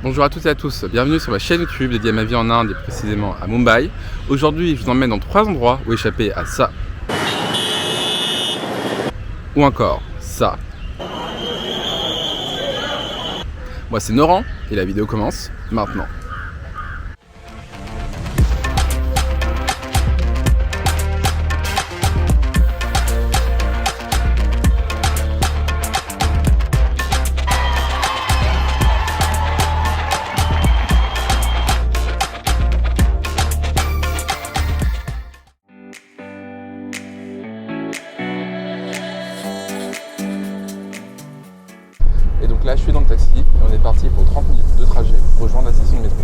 Bonjour à toutes et à tous, bienvenue sur ma chaîne YouTube dédiée à ma vie en Inde et précisément à Mumbai. Aujourd'hui, je vous emmène dans 3 endroits où échapper à ça. Ou encore ça. Moi c'est Noran et la vidéo commence maintenant. Et donc là je suis dans le taxi et on est parti pour 30 minutes de trajet pour rejoindre la station de métro.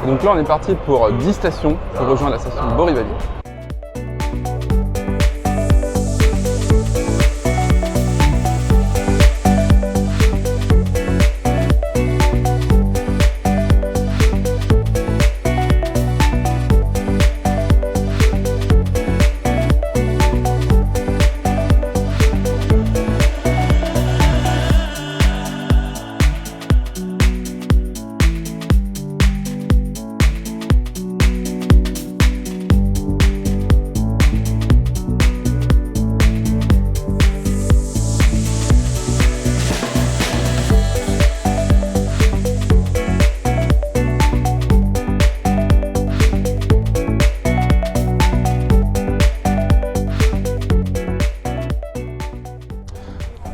Et donc là on est parti pour 10 stations pour rejoindre la station de Borivali.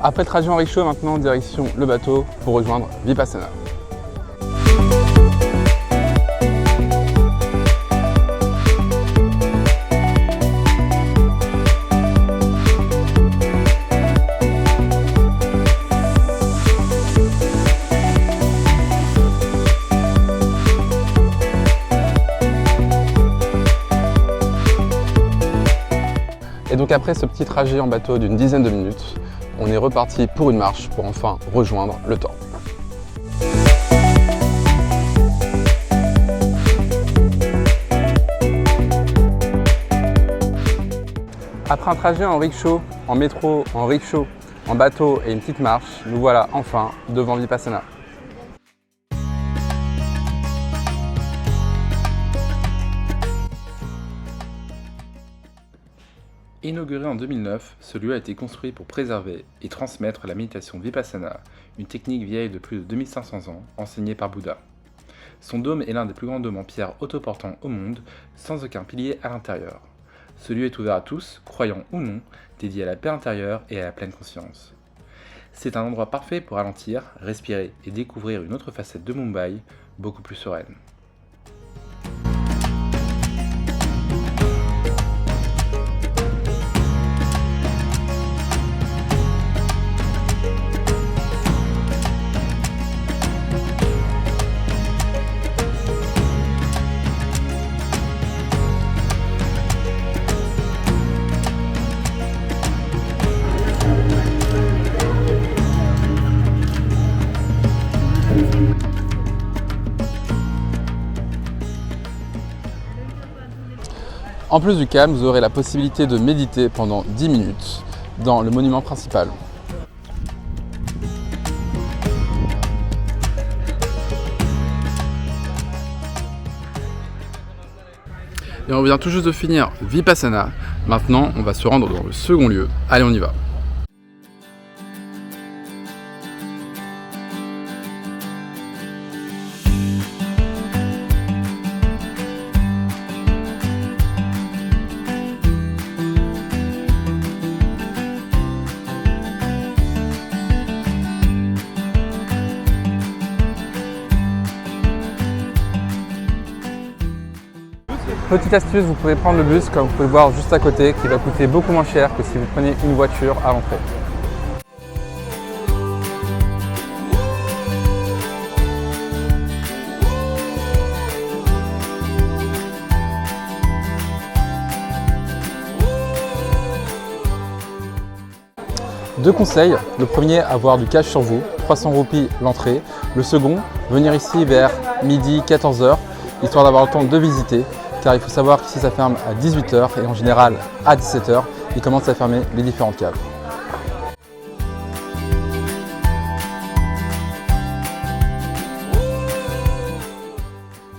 Après le trajet en rickshaw, maintenant direction le bateau pour rejoindre Vipassana. Et donc après ce petit trajet en bateau d'une dizaine de minutes, on est reparti pour une marche pour enfin rejoindre le temple. Après un trajet en rickshaw, en métro, en rickshaw, en bateau et une petite marche, nous voilà enfin devant Vipassana. Inauguré en 2009, ce lieu a été construit pour préserver et transmettre la méditation Vipassana, une technique vieille de plus de 2500 ans, enseignée par Bouddha. Son dôme est l'un des plus grands dômes en pierre autoportants au monde, sans aucun pilier à l'intérieur. Ce lieu est ouvert à tous, croyants ou non, dédié à la paix intérieure et à la pleine conscience. C'est un endroit parfait pour ralentir, respirer et découvrir une autre facette de Mumbai, beaucoup plus sereine. En plus du calme, vous aurez la possibilité de méditer pendant 10 minutes dans le monument principal. Et on vient tout juste de finir Vipassana. Maintenant, on va se rendre dans le second lieu. Allez, on y va. Petite astuce, vous pouvez prendre le bus comme vous pouvez le voir juste à côté qui va coûter beaucoup moins cher que si vous prenez une voiture à l'entrée. Deux conseils, le premier, avoir du cash sur vous, 300 roupies l'entrée. Le second, venir ici vers midi, 14h, histoire d'avoir le temps de visiter, car il faut savoir qu'ici ça ferme à 18h et en général à 17h, il commence à fermer les différentes caves.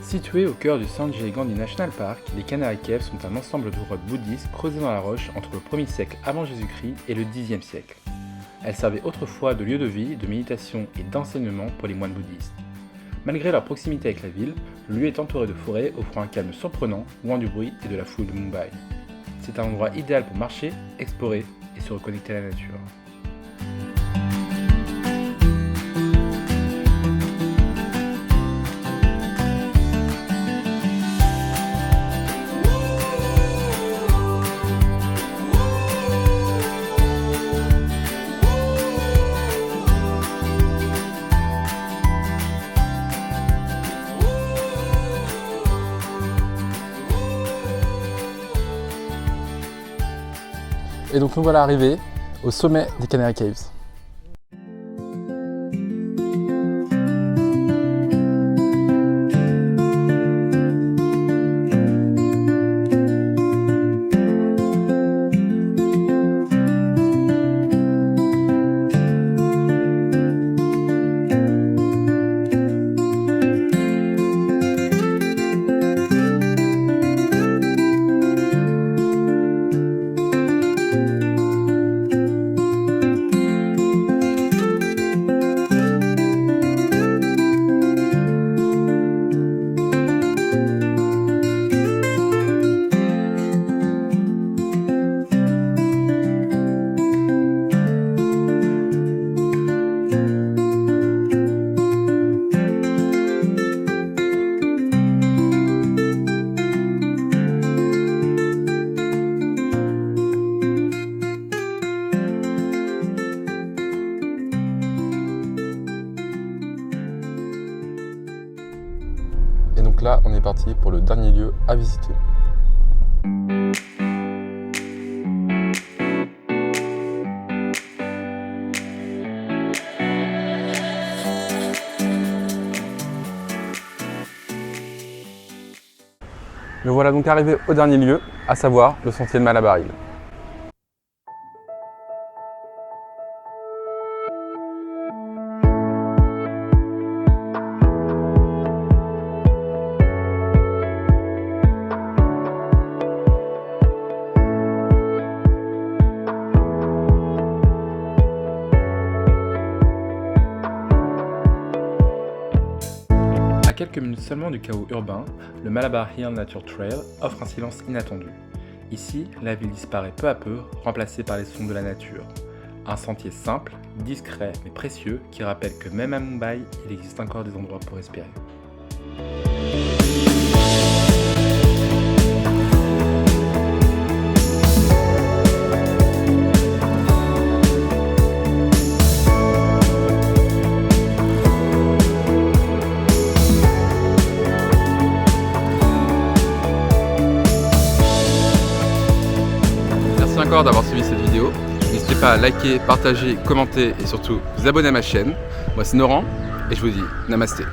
Situés au cœur du Sanjay Gandhi National Park, les Canary Caves sont un ensemble de grottes bouddhistes creusées dans la roche entre le 1er siècle avant Jésus-Christ et le 10e siècle. Elles servaient autrefois de lieu de vie, de méditation et d'enseignement pour les moines bouddhistes. Malgré leur proximité avec la ville, le lieu est entouré de forêts offrant un calme surprenant, loin du bruit et de la foule de Mumbai. C'est un endroit idéal pour marcher, explorer et se reconnecter à la nature. Et donc nous voilà arrivés au sommet des Canary Caves. Et donc là, on est parti pour le dernier lieu à visiter. Me voilà donc arrivé au dernier lieu, à savoir le sentier de Malabaril. À quelques minutes seulement du chaos urbain, le Malabar Hill Nature Trail offre un silence inattendu. Ici, la ville disparaît peu à peu, remplacée par les sons de la nature. Un sentier simple, discret mais précieux qui rappelle que même à Mumbai, il existe encore des endroits pour respirer. Merci encore d'avoir suivi cette vidéo. N'hésitez pas à liker, partager, commenter et surtout vous abonner à ma chaîne. Moi c'est Noran et je vous dis Namasté.